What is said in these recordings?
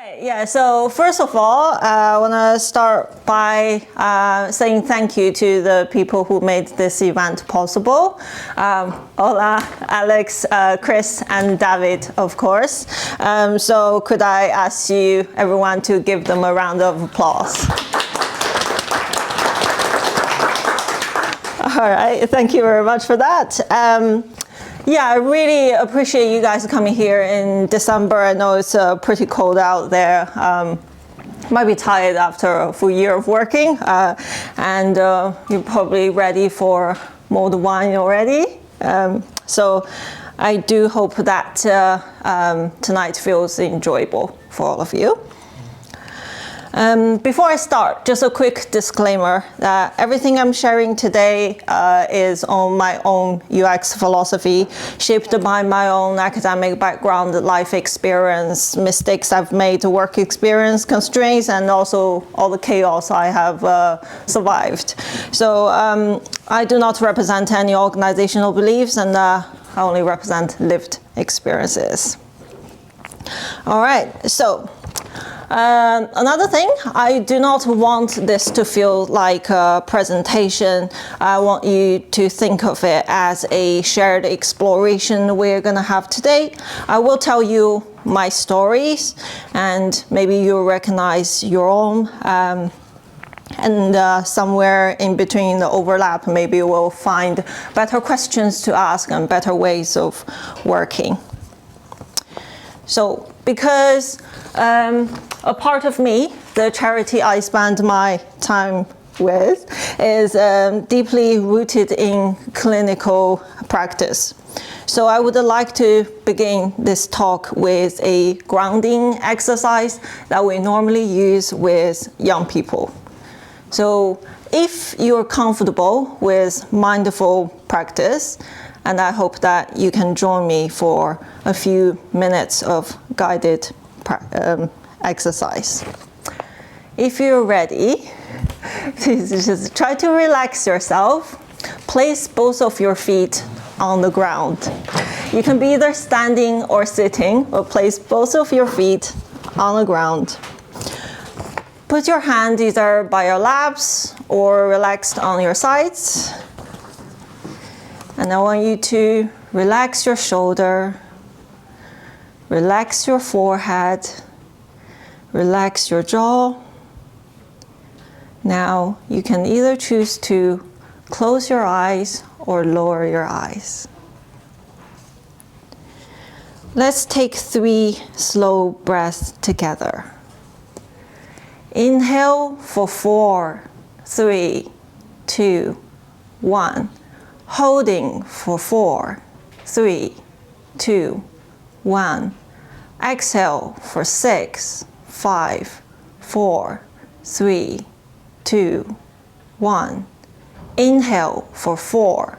Yeah, so first of all, I want to start by saying thank you to the people who made this event possible. Ola, Alex, Chris, and David, of course. So could I ask you, everyone, to give them a round of applause? All right, thank you very much for that. Yeah, I really appreciate you guys coming here in December. I know it's pretty cold out there. Might be tired after a full year of working, and you're probably ready for mulled wine already. So I do hope that tonight feels enjoyable for all of you. Before I start, just a quick disclaimer that everything I'm sharing today is on my own UX philosophy, shaped by my own academic background, life experience, mistakes I've made, work experience, constraints, and also all the chaos I have survived. So I do not represent any organizational beliefs, and I only represent lived experiences. All right, so another thing, I do not want this to feel like a presentation. I want you to think of it as a shared exploration we're going to have today. I will tell you my stories, and maybe you'll recognize your own. And somewhere in between the overlap, maybe we'll find better questions to ask and better ways of working. So, because a part of me, the charity I spend my time with, is deeply rooted in clinical practice. So I would like to begin this talk with a grounding exercise that we normally use with young people. So if you're comfortable with mindful practice, and I hope that you can join me for a few minutes of guided exercise. If you're ready, please just try to relax yourself. Place both of your feet on the ground. You can be either standing or sitting, but place both of your feet on the ground. Put your hand either by your laps or relaxed on your sides. And I want you to relax your shoulder, relax your forehead, relax your jaw. Now you can either choose to close your eyes or lower your eyes. Let's take 3 slow breaths together. Inhale for 4, 3, 2, 1. Holding for 4, 3, 2, 1. Exhale for 6, 5, 4, 3, 2, 1. Inhale for 4,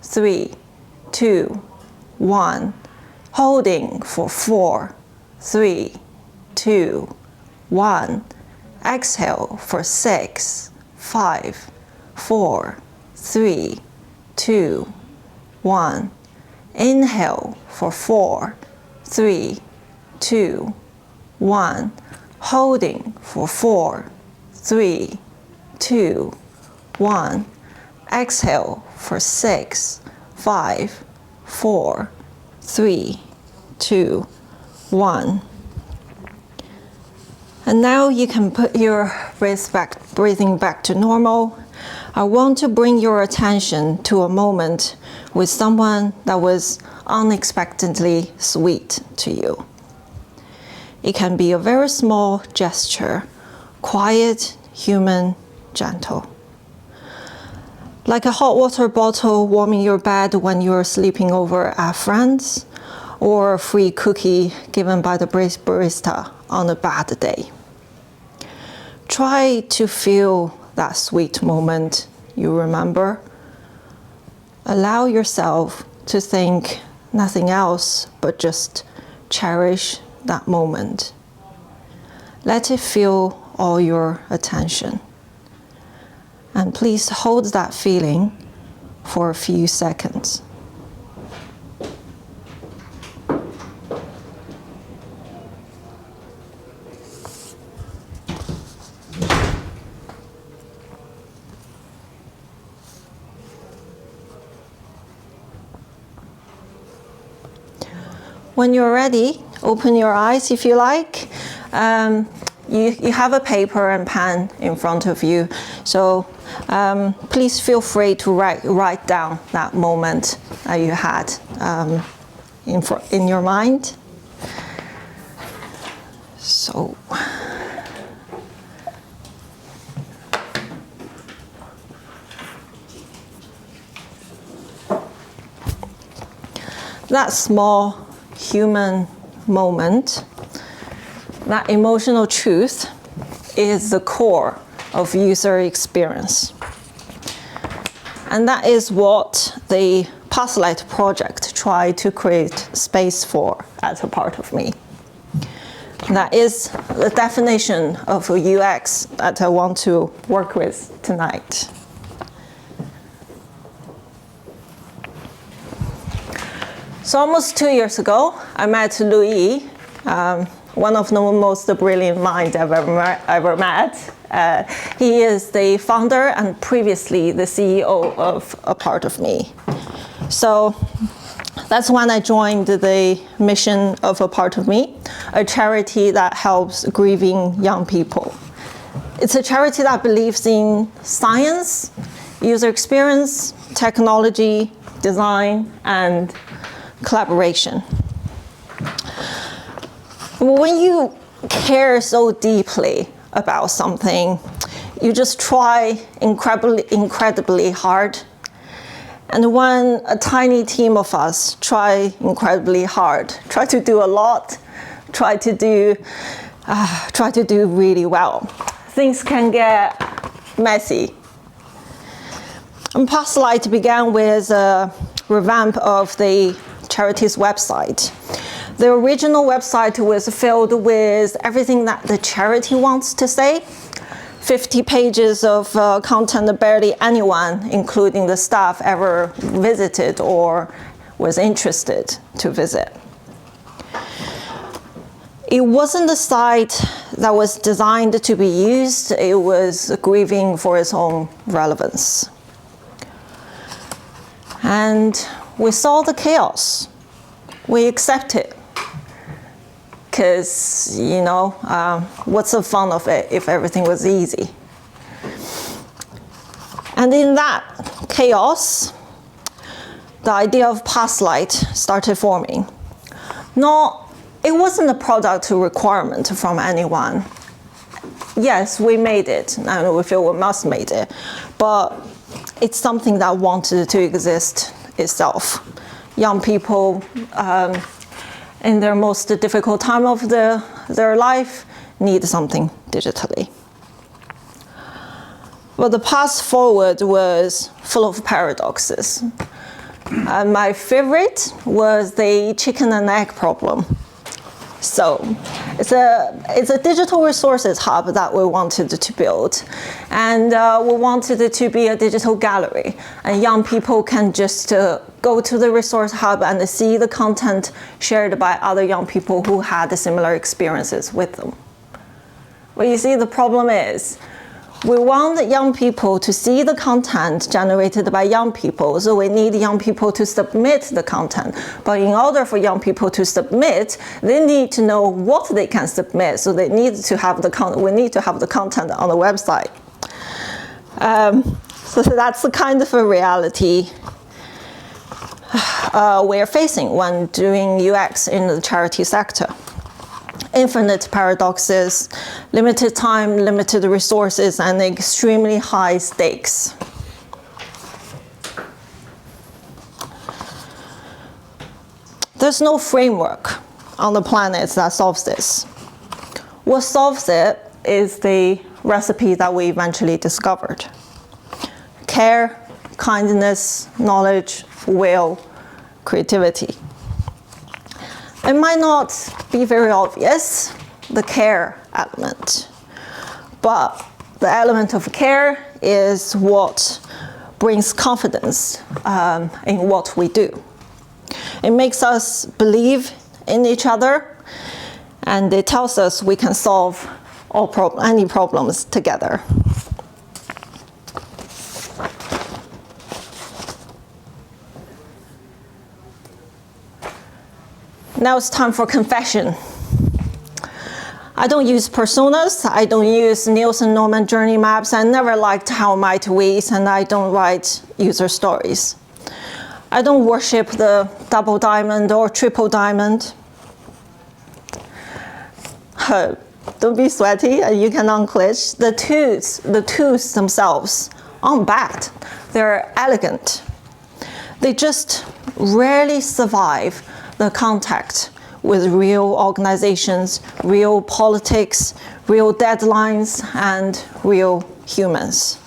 3, 2, 1. Holding for 4, 3, 2, 1. Exhale for 6, 5, 4, 3, 2, 1. Inhale for 4, 3, 2, 1. Holding for 4, 3, 2, 1. Exhale for 6, 5, 4, 3, 2, 1. And now you can put your breathing back to normal. I want to bring your attention to a moment with someone that was unexpectedly sweet to you. It can be a very small gesture, quiet, human, gentle. Like a hot water bottle warming your bed when you're sleeping over at friends, or a free cookie given by the barista on a bad day. Try to feel that sweet moment you remember. Allow yourself to think nothing else but just cherish that moment. Let it feel all your attention. And please hold that feeling for a few seconds. When you're ready, open your eyes if you like. You have a paper and pen in front of you, so please feel free to write down that moment that you had in your mind. So, that small human moment, that emotional truth, is the core of user experience. And that is what the Pathlight project tried to create space for as a part of me. That is the definition of a UX that I want to work with tonight. So almost 2 years ago, I met Louis, one of the most brilliant minds I've ever met. He is the founder and previously the CEO of A Part of Me. So that's when I joined the mission of A Part of Me, a charity that helps grieving young people. It's a charity that believes in science, user experience, technology, design, and collaboration. When you care so deeply about something, you just try incredibly hard. And when a tiny team of us try incredibly hard, try to do a lot, try to do really well, things can get messy. And Pathlight began with a revamp of the charity's website. The original website was filled with everything that the charity wants to say. 50 pages of content that barely anyone, including the staff, ever visited or was interested to visit. It wasn't a site that was designed to be used, it was grieving for its own relevance. And we saw the chaos. We accept it. Because, what's the fun of it if everything was easy? And in that chaos, the idea of Pathlight started forming. It wasn't a product requirement from anyone. Yes, we made it, and we feel we must made it, but it's something that wanted to exist itself. Young people, in their most difficult time of their life, need something digitally. But the path forward was full of paradoxes. My favorite was the chicken and egg problem. So it's a digital resources hub that we wanted to build. And we wanted it to be a digital gallery. And young people can just go to the resource hub and see the content shared by other young people who had similar experiences with them. But you see, the problem is, we want young people to see the content generated by young people, so we need young people to submit the content. But in order for young people to submit, they need to know what they can submit, so we need to have the content on the website. So that's the kind of a reality we're facing when doing UX in the charity sector. Infinite paradoxes, limited time, limited resources, and extremely high stakes. There's no framework on the planet that solves this. What solves it is the recipe that we eventually discovered. Care, kindness, knowledge, will, creativity. It might not be very obvious, the care element, but the element of care is what brings confidence in what we do. It makes us believe in each other, and it tells us we can solve any problems together. Now it's time for confession. I don't use personas, I don't use Nielsen-Norman journey maps, I never liked how my tweets, and I don't write user stories. I don't worship the double diamond or triple diamond. Don't be sweaty, you can unclench. The tools themselves aren't bad, they're elegant. They just rarely survive the contact with real organizations, real politics, real deadlines, and real humans.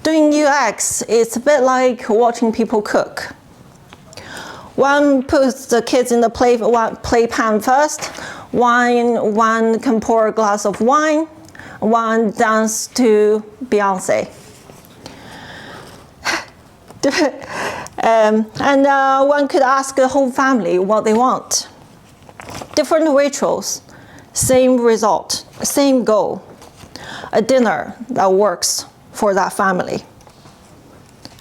Doing UX is a bit like watching people cook. One puts the kids in the playpan first, one can pour a glass of wine, one dances to Beyonce. One could ask the whole family what they want. Different rituals, same result, same goal. A dinner that works for that family.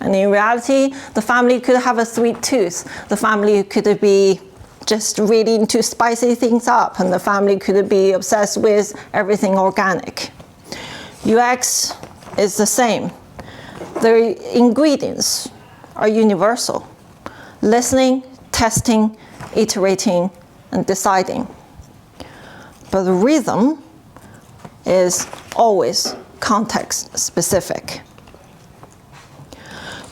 And in reality, the family could have a sweet tooth. The family could be just really into spicy things up, and the family could be obsessed with everything organic. UX is the same. The ingredients are universal. Listening, testing, iterating, and deciding. But the rhythm is always context specific.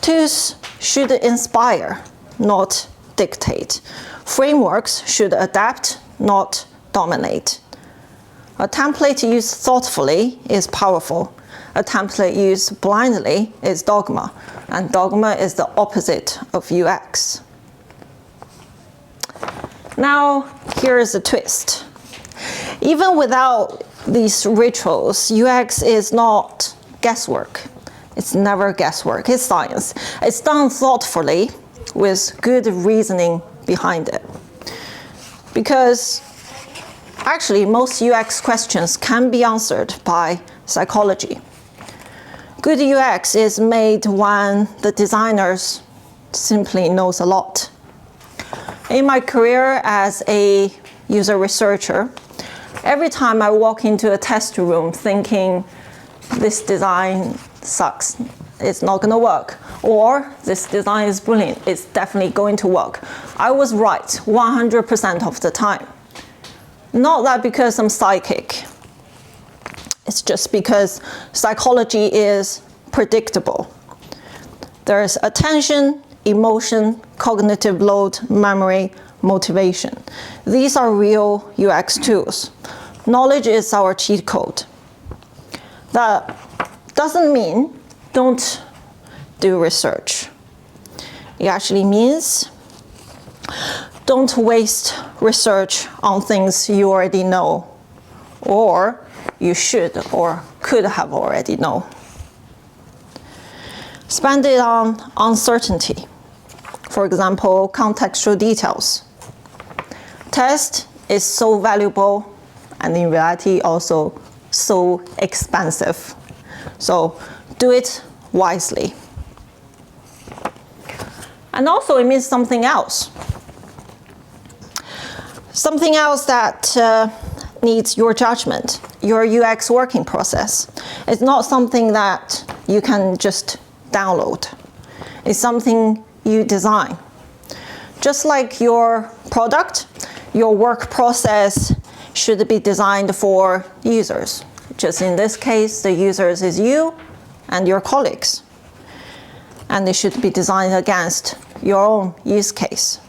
Tools should inspire, not dictate. Frameworks should adapt, not dominate. A template used thoughtfully is powerful. A template used blindly is dogma, and dogma is the opposite of UX. Now, here is a twist. Even without these rituals, UX is not guesswork. It's never guesswork, it's science. It's done thoughtfully with good reasoning behind it. Because actually, most UX questions can be answered by psychology. Good UX is made when the designers simply knows a lot. In my career as a user researcher, every time I walk into a test room thinking this design sucks, it's not going to work, or this design is brilliant, it's definitely going to work, I was right 100% of the time. Not that because I'm psychic. It's just because psychology is predictable. There's attention, emotion, cognitive load, memory, motivation. These are real UX tools. Knowledge is our cheat code. That doesn't mean don't do research. It actually means don't waste research on things you already know, or you should or could have already known. Spend it on uncertainty. For example, contextual details. Test is so valuable and in reality also so expensive. So do it wisely. And also it means something else. Something else that needs your judgment, your UX working process. It's not something that you can just download. It's something you design. Just like your product, your work process should be designed for users. Just in this case, the users is you and your colleagues. And they should be designed against your own use case.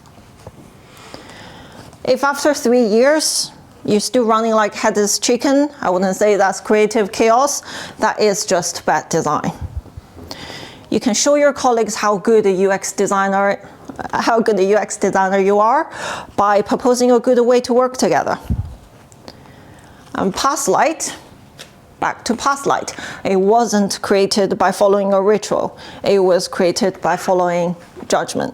If after 3 years, you're still running like headless chicken, I wouldn't say that's creative chaos, that is just bad design. You can show your colleagues how good a UX designer you are by proposing a good way to work together. And Pathlight, back to Pathlight. It wasn't created by following a ritual. It was created by following judgment.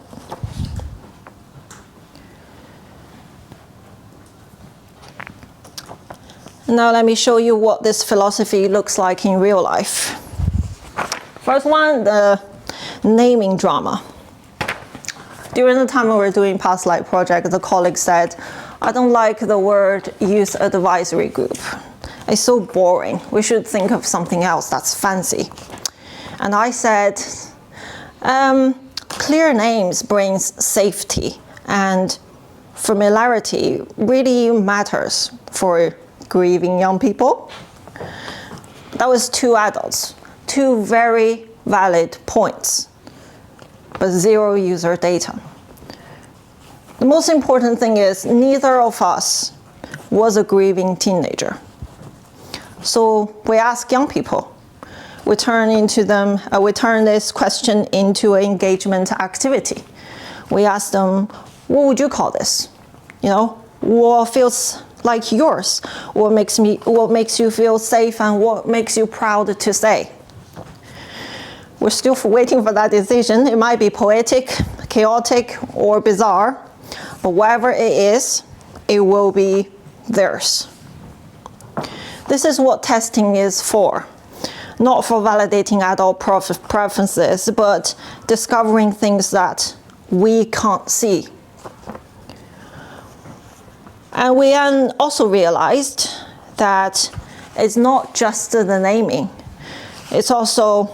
Now let me show you what this philosophy looks like in real life. First one, the naming drama. During the time we were doing Pathlight project, the colleague said, I don't like the word youth advisory group. It's so boring. We should think of something else that's fancy. And I said, clear names brings safety, and familiarity really matters for grieving young people. That was two adults, two very valid points, but zero user data. The most important thing is neither of us was a grieving teenager. So we ask young people. We turn this question into an engagement activity. We ask them, what would you call this? What feels like yours? What makes you feel safe, and what makes you proud to say? We're still waiting for that decision. It might be poetic, chaotic, or bizarre, but whatever it is, it will be theirs. This is what testing is for. Not for validating adult preferences, but discovering things that we can't see. And we also realized that it's not just the naming, it's also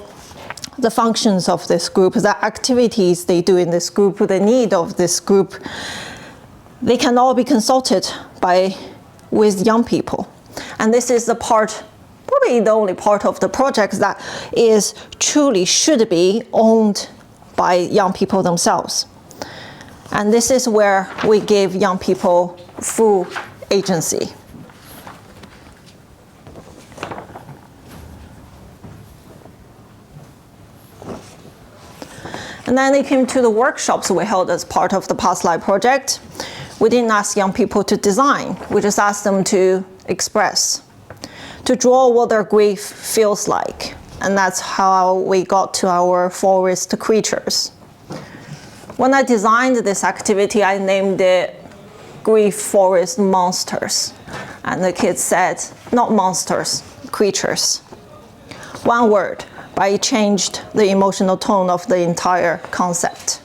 the functions of this group, the activities they do in this group, the need of this group. They can all be consulted with young people. And this is the part, probably the only part of the project that truly should be owned by young people themselves. And this is where we give young people full agency. And then they came to the workshops we held as part of the Pathlight project. We didn't ask young people to design. We just asked them to express, to draw what their grief feels like. And that's how we got to our forest creatures. When I designed this activity, I named it Grief Forest Monsters. And the kids said, not monsters, creatures. One word, but it changed the emotional tone of the entire concept.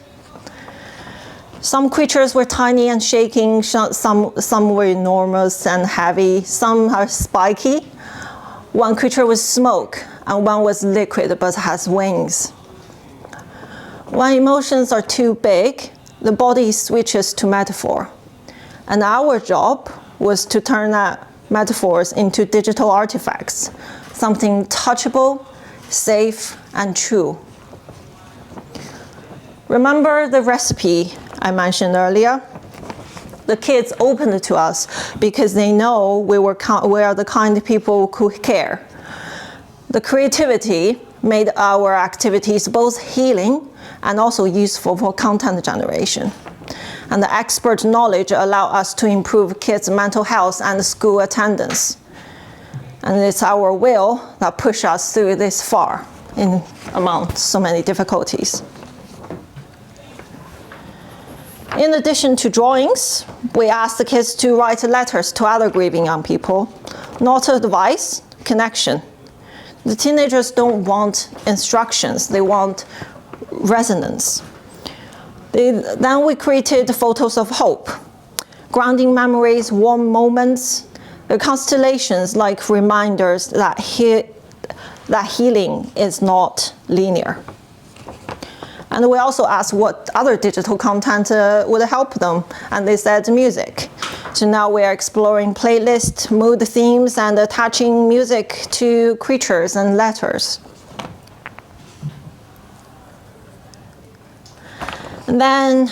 Some creatures were tiny and shaking, some were enormous and heavy, some are spiky. One creature was smoke, and one was liquid but has wings. When emotions are too big, the body switches to metaphor. And our job was to turn that metaphors into digital artifacts, something touchable, safe, and true. Remember the recipe I mentioned earlier? The kids opened to us because they know we are the kind of people who care. The creativity made our activities both healing and also useful for content generation. And the expert knowledge allowed us to improve kids' mental health and school attendance. And it's our will that pushed us through this far among so many difficulties. In addition to drawings, we asked the kids to write letters to other grieving young people, not advice, connection. The teenagers don't want instructions, they want resonance. Then we created photos of hope, grounding memories, warm moments, the constellations like reminders that healing is not linear. And we also asked what other digital content would help them, and they said music. So now we are exploring playlists, mood themes, and attaching music to creatures and letters. And then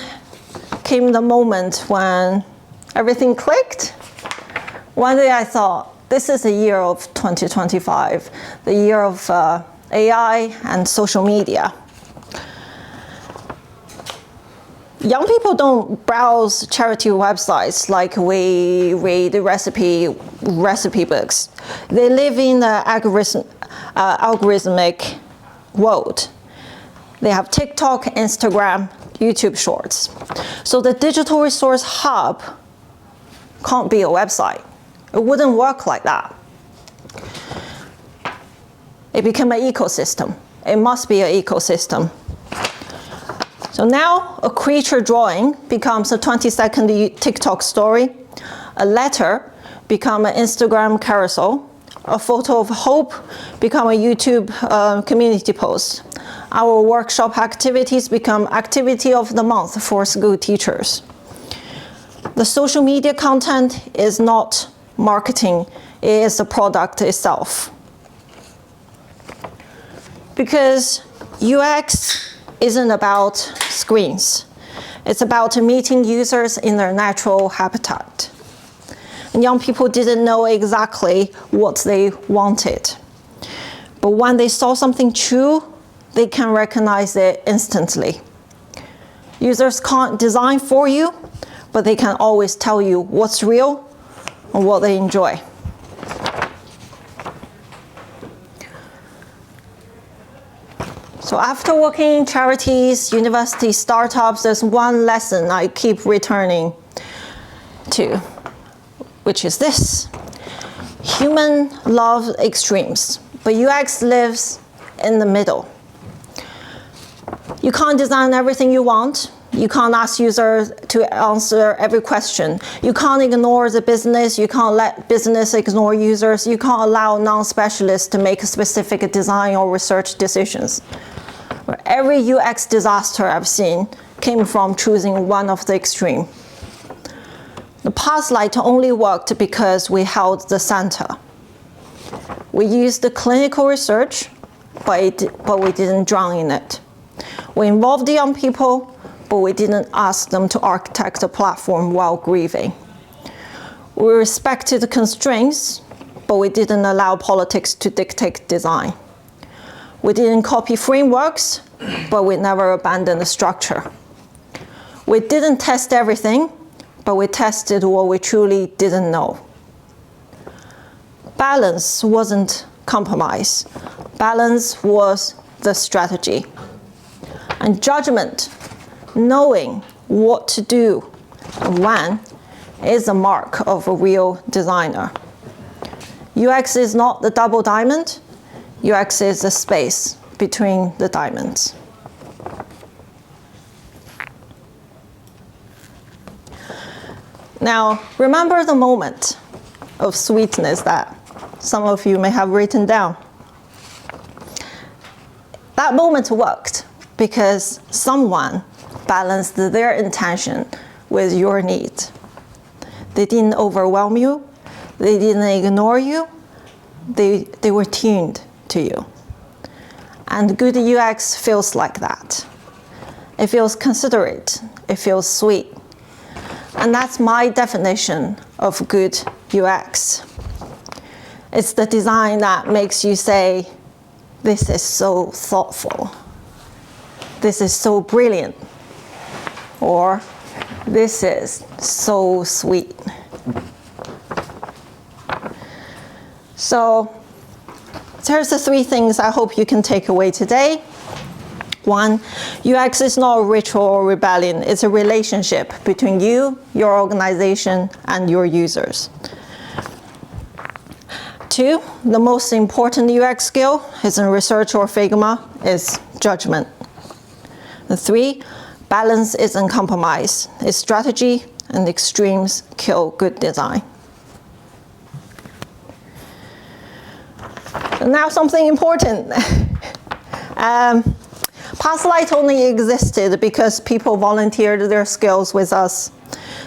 came the moment when everything clicked. One day I thought, this is the year of 2025, the year of AI and social media. Young people don't browse charity websites like we read recipe books. They live in the algorithmic world. They have TikTok, Instagram, YouTube Shorts. So the digital resource hub can't be a website. It wouldn't work like that. It became an ecosystem. It must be an ecosystem. So now a creature drawing becomes a 20-second TikTok story, a letter become an Instagram carousel, a photo of hope become a YouTube community post. Our workshop activities become activity of the month for school teachers. The social media content is not marketing, it is the product itself. Because UX isn't about screens. It's about meeting users in their natural habitat. And young people didn't know exactly what they wanted. But when they saw something true, they can recognize it instantly. Users can't design for you, but they can always tell you what's real and what they enjoy. So after working in charities, universities, startups, there's one lesson I keep returning to, which is this. Human love extremes, but UX lives in the middle. You can't design everything you want. You can't ask users to answer every question. You can't ignore the business. You can't let business ignore users. You can't allow non-specialists to make specific design or research decisions. Every UX disaster I've seen came from choosing one of the extreme. The Pathlight only worked because we held the center. We used the clinical research, but we didn't drown in it. We involved the young people, but we didn't ask them to architect a platform while grieving. We respected the constraints, but we didn't allow politics to dictate design. We didn't copy frameworks, but we never abandoned the structure. We didn't test everything, but we tested what we truly didn't know. Balance wasn't compromise. Balance was the strategy. And judgment, knowing what to do and when, is the mark of a real designer. UX is not the double diamond. UX is the space between the diamonds. Now, remember the moment of sweetness that some of you may have written down. That moment worked because someone balanced their intention with your need. They didn't overwhelm you. They didn't ignore you. They were tuned to you. And good UX feels like that. It feels considerate. It feels sweet. And that's my definition of good UX. It's the design that makes you say, this is so thoughtful. This is so brilliant. Or, this is so sweet. So, here's the three things I hope you can take away today. One, UX is not a ritual or rebellion. It's a relationship between you, your organization, and your users. Two, the most important UX skill isn't research or Figma, it's judgment. And three, balance isn't compromise. It's strategy, and extremes kill good design. And now something important. Pathlight only existed because people volunteered their skills with us.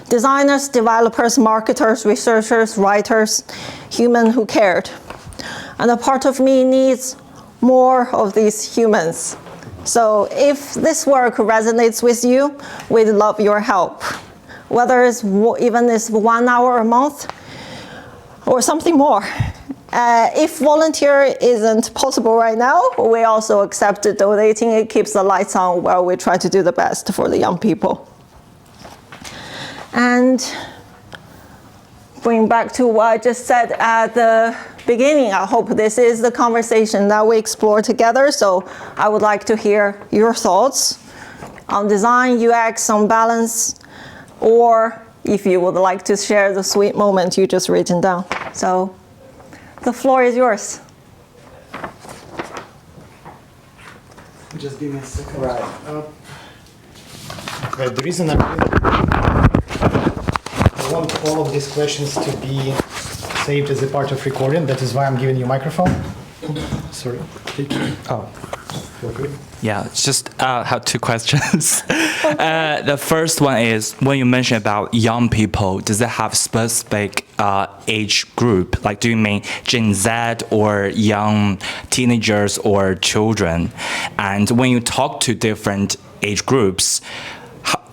Designers, developers, marketers, researchers, writers, humans who cared. And a part of me needs more of these humans. So if this work resonates with you, we'd love your help. Whether it's even 1 hour a month or something more. If volunteer isn't possible right now, we also accept donating. It keeps the lights on while we try to do the best for the young people. And bring back to what I just said at the beginning, I hope this is the conversation that we explore together. So I would like to hear your thoughts on design, UX, on balance, or if you would like to share the sweet moment you just written down. So the floor is yours. Just give me a second. Right. The reason I want all of these questions to be saved as a part of recording. That is why I'm giving you microphone. Sorry. Oh, feel free. Yeah, just have two questions. The first one is, when you mention about young people, does it have specific age group? Like, do you mean Gen Z or young teenagers or children? And when you talk to different age groups,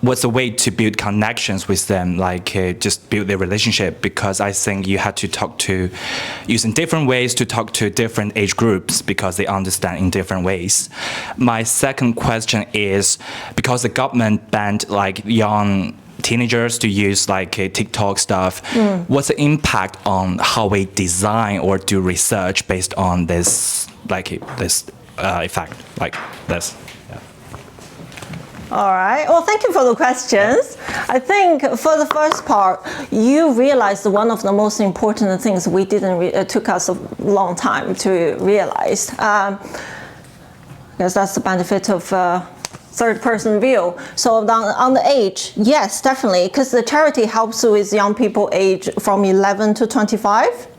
what's the way to build connections with them, like just build their relationship? Because I think you had to talk to, using different ways to talk to different age groups because they understand in different ways. My second question is, because the government banned like young teenagers to use like TikTok stuff, what's the impact on how we design or do research based on this, like this effect, like this? All right. Well, thank you for the questions. I think for the first part, you realized one of the most important things we didn't took us a long time to realize. Because that's the benefit of third-person view. So on the age, yes, definitely, because the charity helps with young people age from 11 to 25.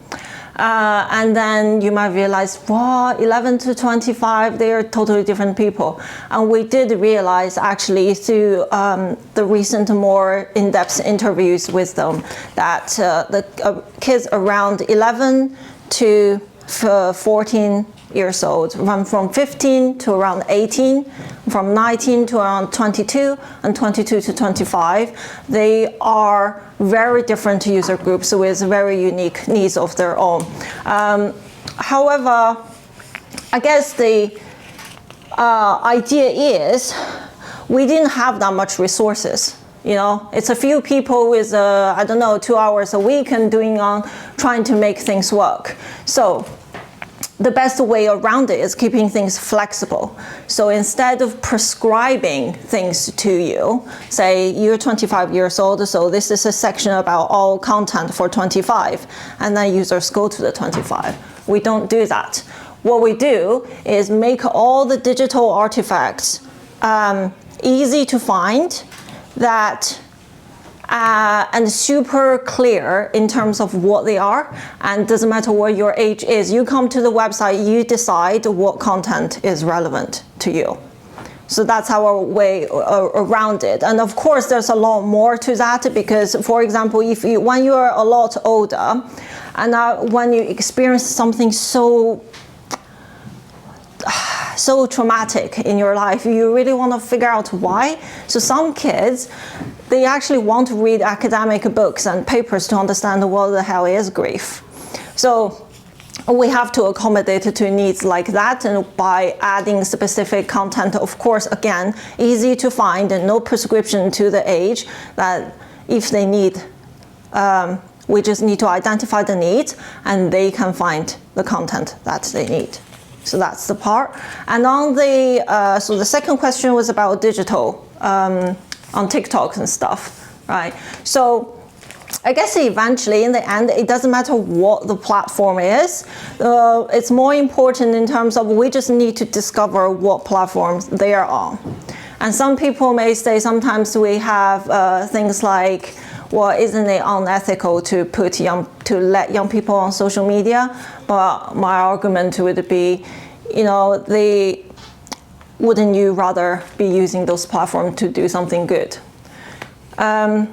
And then you might realize, wow, 11 to 25, they are totally different people. And we did realize actually through the recent more in-depth interviews with them that the kids around 11 to 14 years old, run from 15 to around 18, from 19 to around 22, and 22 to 25. They are very different user groups with very unique needs of their own. However, I guess the idea is we didn't have that much resources. You know, it's a few people with, I don't know, 2 hours a week and trying to make things work. So the best way around it is keeping things flexible. So instead of prescribing things to you, say you're 25 years old, so this is a section about all content for 25, and then users go to the 25. We don't do that. What we do is make all the digital artifacts easy to find, that and super clear in terms of what they are, and doesn't matter what your age is. You come to the website, you decide what content is relevant to you. So that's our way around it. And of course, there's a lot more to that because, for example, when you're a lot older, and when you experience something so traumatic in your life, you really want to figure out why. So some kids, they actually want to read academic books and papers to understand what the hell is grief. So we have to accommodate to needs like that, and by adding specific content, of course, again, easy to find and no prescription to the age, that if they need, we just need to identify the needs and they can find the content that they need. So that's the part. And on the, so the second question was about digital, on TikToks and stuff, right? So I guess eventually, in the end, it doesn't matter what the platform is. It's more important in terms of we just need to discover what platforms they are on. And some people may say sometimes we have things like, well, isn't it unethical to let young people on social media? But my argument would be, you know, wouldn't you rather be using those platforms to do something good? And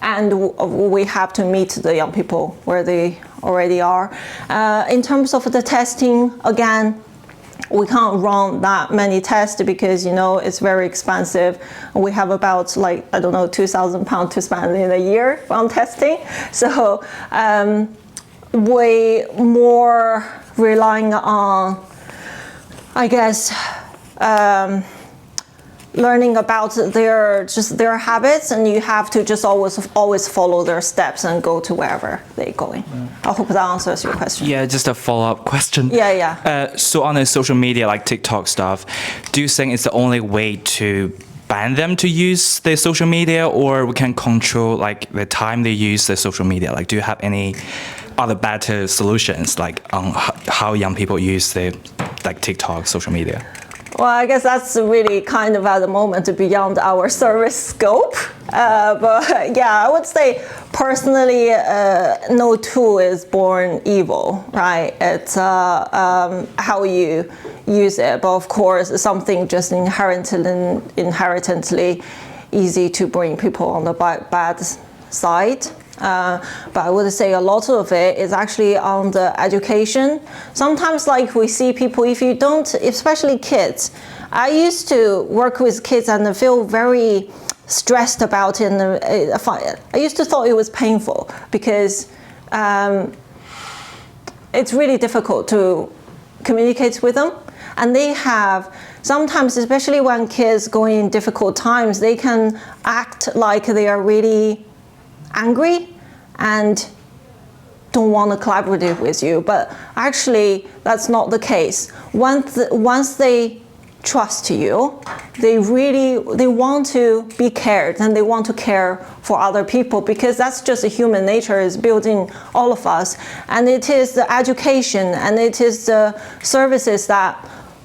we have to meet the young people where they already are. In terms of the testing, again, we can't run that many tests because, you know, it's very expensive. We have about, like, I don't know, £2,000 to spend in a year on testing. So way more relying on, I guess, learning about their habits, and you have to just always follow their steps and go to wherever they're going. I hope that answers your question. Yeah, just a follow-up question. Yeah. So on the social media, like TikTok stuff, do you think it's the only way to ban them to use the social media, or we can control like the time they use the social media? Like, do you have any other better solutions, like on how young people use the TikTok social media? Well, I guess that's really kind of at the moment beyond our service scope. But yeah, I would say personally, no tool is born evil, right? It's how you use it. But of course, something just inherently easy to bring people on the bad side. But I would say a lot of it is actually on the education. Sometimes like we see people, if you don't, especially kids, I used to work with kids and feel very stressed about it. And I used to thought it was painful because it's really difficult to communicate with them. And they have, sometimes, especially when kids go in difficult times, they can act like they are really angry and don't want to collaborate with you, but actually that's not the case. Once they trust you, they want to be cared and they want to care for other people, because that's just a human nature is built in all of us. And it is the education and it is the services that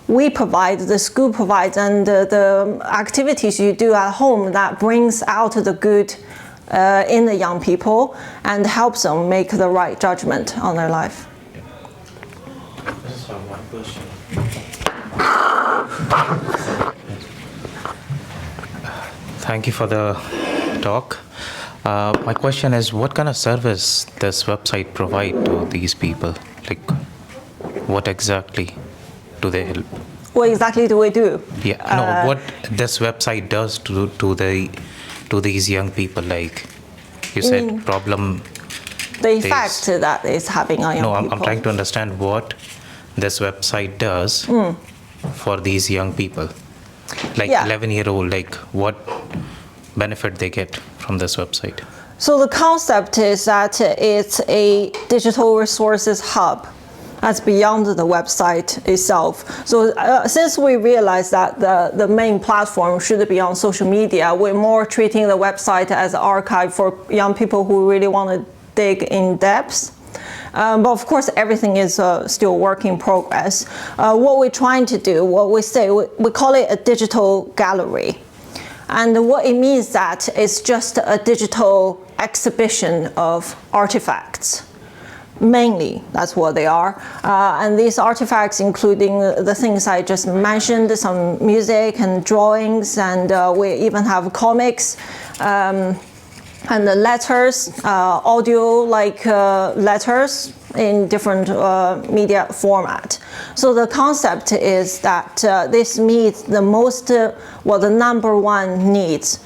we provide, the school provides, and the activities you do at home that brings out the good in the young people and helps them make the right judgment on their life. Just one question. Thank you for the talk. My question is, what kind of service does website provide to these people? Like, what exactly do they help? What exactly do we do? Yeah, what this website does to these young people, like you said, problem. The effect that is having on young people. I'm trying to understand what this website does for these young people, like 11-year-old, like what benefit they get from this website. So the concept is that it's a digital resources hub that's beyond the website itself. So since we realized that the main platform should be on social media, we're more treating the website as an archive for young people who really want to dig in depth. But of course, everything is still work in progress. What we're trying to do, what we say, we call it a digital gallery. And what it means that it's just a digital exhibition of artifacts. Mainly, that's what they are. And these artifacts, including the things I just mentioned, some music and drawings, and we even have comics, and the letters, audio like letters in different media format. So the concept is that this meets the most, the number one needs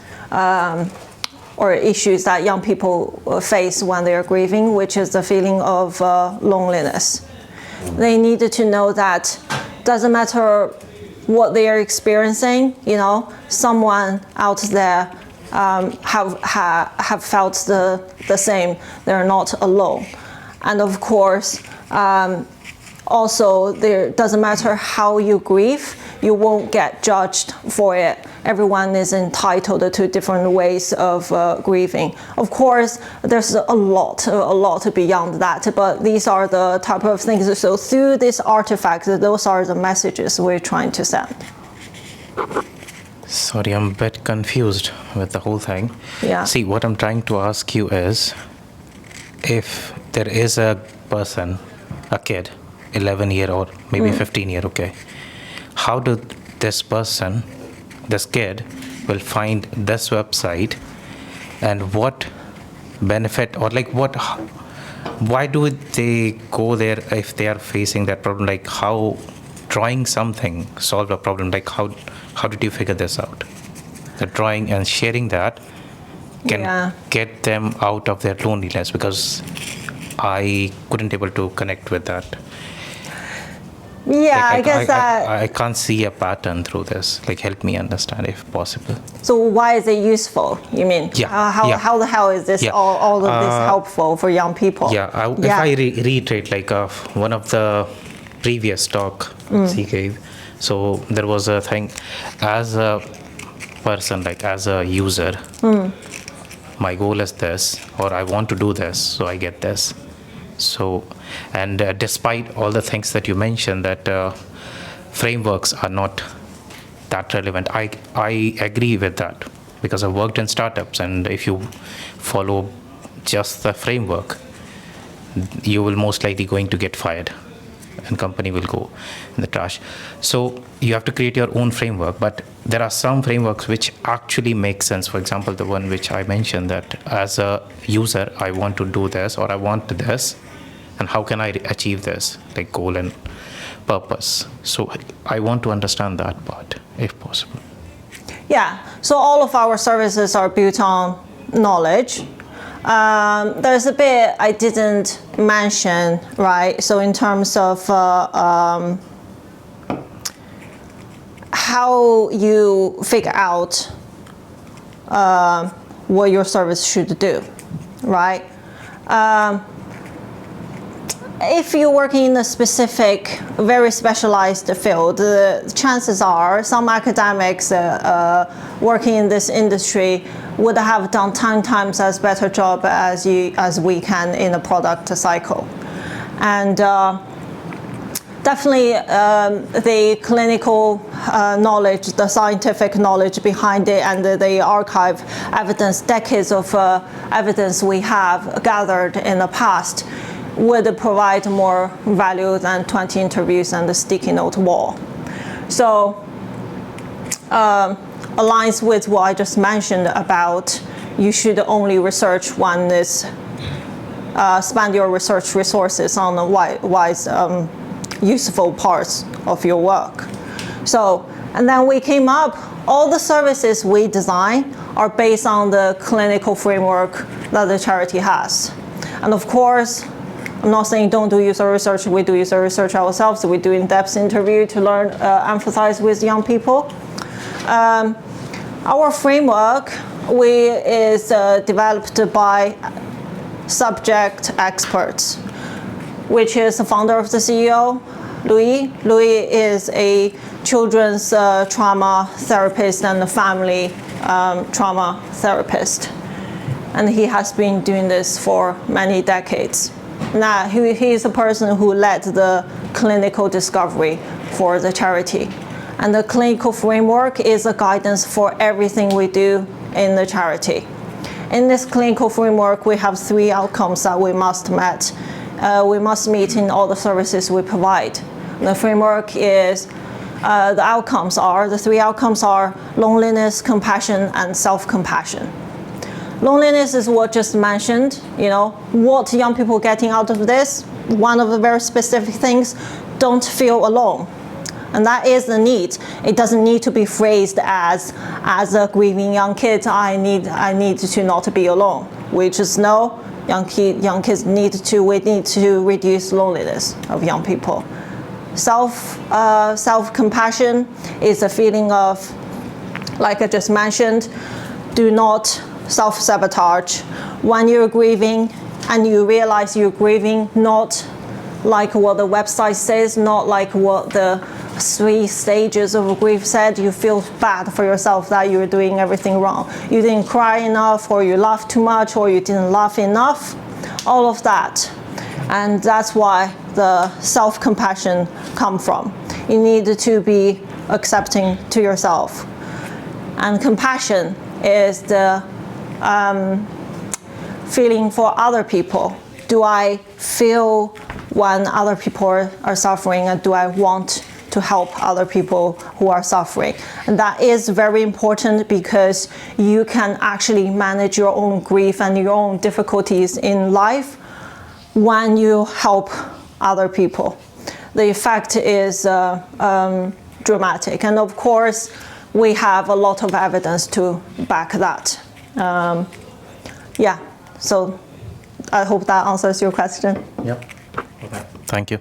or issues that young people face when they are grieving, which is the feeling of loneliness. They needed to know that doesn't matter what they are experiencing, someone out there have felt the same. They're not alone. And of course, also, it doesn't matter how you grieve, you won't get judged for it. Everyone is entitled to different ways of grieving. Of course, there's a lot beyond that, but these are the type of things. So through this artifact, those are the messages we're trying to send. Sorry, I'm a bit confused with the whole thing. Yeah. See, what I'm trying to ask you is, if there is a person, a kid, 11-year or maybe 15-year, okay, how do this person, this kid, will find this website, and what benefit or like why do they go there if they are facing that problem? Like how drawing something solve a problem? Like how did you figure this out? The drawing and sharing that can get them out of their loneliness, because I couldn't able to connect with that. Yeah, like, I guess that... I can't see a pattern through this. Like, help me understand if possible. So why is it useful, you mean? Yeah. How the hell is this all of this helpful for young people? Yeah, if I reiterate like one of the previous talk he gave, so there was a thing, as a person, like as a user, my goal is this, or I want to do this, so I get this. So, and despite all the things that you mentioned, that frameworks are not that relevant. I agree with that because I've worked in startups, and if you follow just the framework, you will most likely going to get fired and company will go in the trash. So you have to create your own framework, but there are some frameworks which actually make sense. For example, the one which I mentioned, that as a user, I want to do this or I want this, and how can I achieve this, like goal and purpose. So I want to understand that part, if possible. Yeah, so all of our services are built on knowledge. There's a bit I didn't mention, right? So in terms of how you figure out what your service should do, right? If you're working in a specific, very specialized field, the chances are some academics working in this industry would have done 10 times as better job as we can in a product cycle. And definitely the clinical knowledge, the scientific knowledge behind it, and the archive evidence, decades of evidence we have gathered in the past would provide more value than 20 interviews and the sticky note wall. So aligns with what I just mentioned about you should only research when is spend your research resources on the wise useful parts of your work. So, and then we came up, all the services we design are based on the clinical framework that the charity has. And of course, I'm not saying don't do user research. We do user research ourselves. We do in-depth interview to learn, emphasize with young people. Our framework is developed by subject experts, which is the founder of the CEO, Louis. Louis is a children's trauma therapist and a family trauma therapist. And he has been doing this for many decades. Now, he is a person who led the clinical discovery for the charity. And the clinical framework is a guidance for everything we do in the charity. In this clinical framework, we have 3 outcomes that we must meet in all the services we provide. The framework is, the 3 outcomes are loneliness, compassion, and self-compassion. Loneliness is what just mentioned, what young people are getting out of this. One of the very specific things, don't feel alone. And that is the need. It doesn't need to be phrased as a grieving young kid, I need to not be alone. We just know young kids we need to reduce loneliness of young people. Self-compassion is a feeling of, like I just mentioned, do not self-sabotage. When you're grieving and you realize you're grieving, not like what the website says, not like what the 3 stages of grief said, you feel bad for yourself that you're doing everything wrong. You didn't cry enough, or you laughed too much, or you didn't laugh enough, all of that. And that's why the self-compassion come from. You need to be accepting to yourself. And compassion is the feeling for other people. Do I feel when other people are suffering, and do I want to help other people who are suffering? And that is very important because you can actually manage your own grief and your own difficulties in life when you help other people. The effect is dramatic. And of course, we have a lot of evidence to back that. So I hope that answers your question. Yep. Okay. Thank you.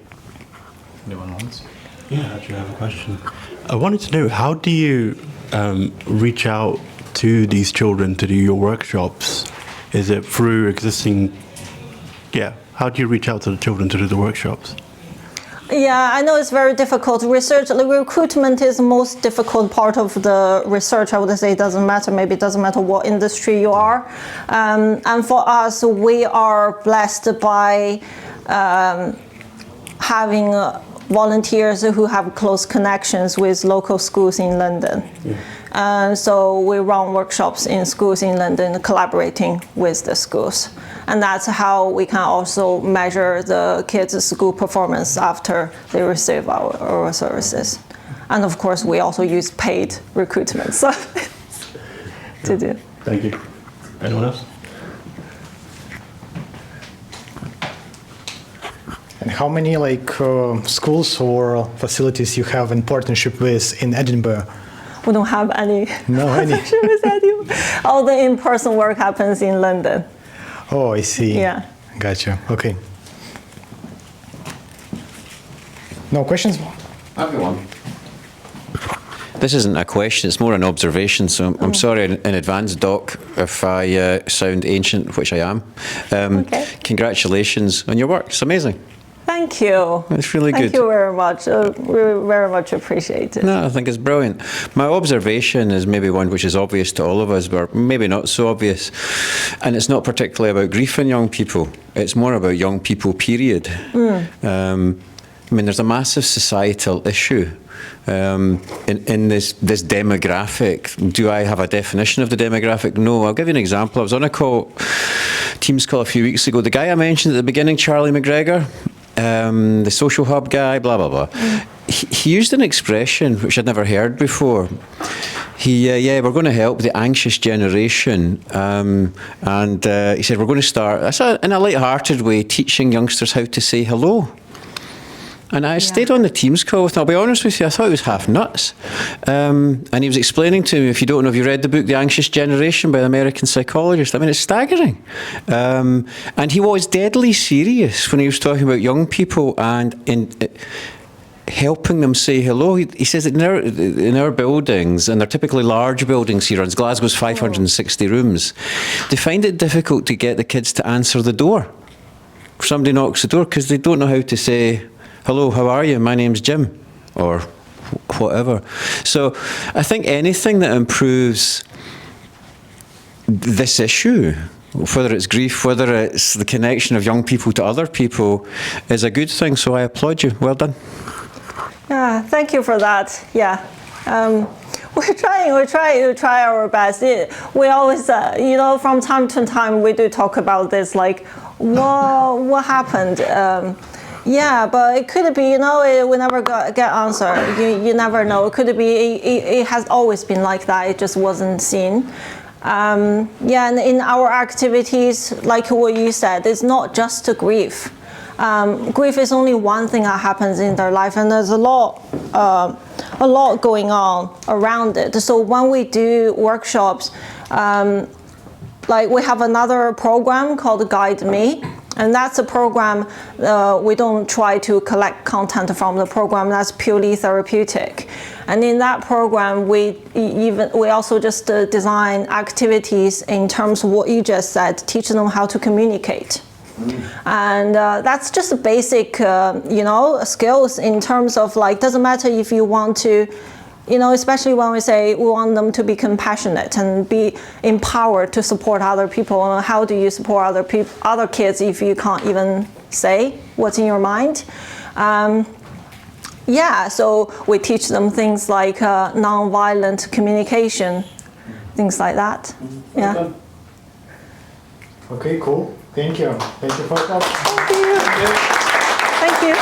Anyone wants? Yeah, I actually have a question. I wanted to know, how do you reach out to these children to do your workshops? Is it through existing, how do you reach out to the children to do the workshops? Yeah, I know it's very difficult. Recruitment is the most difficult part of the research. I would say it doesn't matter. Maybe it doesn't matter what industry you are. And for us, we are blessed by having volunteers who have close connections with local schools in London. So we run workshops in schools in London, collaborating with the schools. And that's how we can also measure the kids' school performance after they receive our services. And of course, we also use paid recruitment to do. Thank you. Anyone else? And how many schools or facilities you have in partnership with in Edinburgh? We don't have any. No, any. All the in-person work happens in London. Oh, I see. Yeah. Gotcha. Okay. No questions? Everyone. This isn't a question, it's more an observation, so I'm sorry in advance, Doc, if I sound ancient, which I am. Okay. Congratulations on your work, it's amazing. Thank you. It's really good. Thank you very much. We very much appreciate it. No, I think it's brilliant. My observation is maybe one which is obvious to all of us, but maybe not so obvious. And it's not particularly about grief in young people. It's more about young people, period. I mean, there's a massive societal issue in this demographic. Do I have a definition of the demographic? No. I'll give you an example. I was on a Teams call a few weeks ago. The guy I mentioned at the beginning, Charlie McGregor, the social hub guy, blah, blah, blah. He used an expression which I'd never heard before. We're going to help the anxious generation. And he said, we're going to start, in a light-hearted way, teaching youngsters how to say hello. And I stayed on the Teams call with him. I'll be honest with you, I thought he was half nuts. And he was explaining to me, if you don't know, have you read the book The Anxious Generation by an American psychologist? I mean, it's staggering. And he was deadly serious when he was talking about young people and helping them say hello. He says that in our buildings, and they're typically large buildings here, and Glasgow's 560 rooms, they find it difficult to get the kids to answer the door. If somebody knocks the door, because they don't know how to say, hello, how are you? My name's Jim, or whatever. So I think anything that improves this issue, whether it's grief, whether it's the connection of young people to other people, is a good thing. So I applaud you. Well done. Yeah, thank you for that. Yeah. We try our best. We always, from time to time, we do talk about this, like, what happened? Yeah, but it could be, we never get answer. You never know. It could be, it has always been like that. It just wasn't seen. And in our activities, like what you said, it's not just a grief. Grief is only one thing that happens in their life, and there's a lot going on around it. So when we do workshops, like we have another program called Guide Me. And that's a program, we don't try to collect content from the program, that's purely therapeutic. And in that program, we also just design activities in terms of what you just said, teaching them how to communicate. And that's just basic, skills in terms of doesn't matter if you want to, especially when we say we want them to be compassionate and be empowered to support other people. And how do you support other kids if you can't even say what's in your mind? So we teach them things like non-violent communication, things like that. Yeah. Okay, cool. Thank you. Thank you for that. Thank you. Thank you.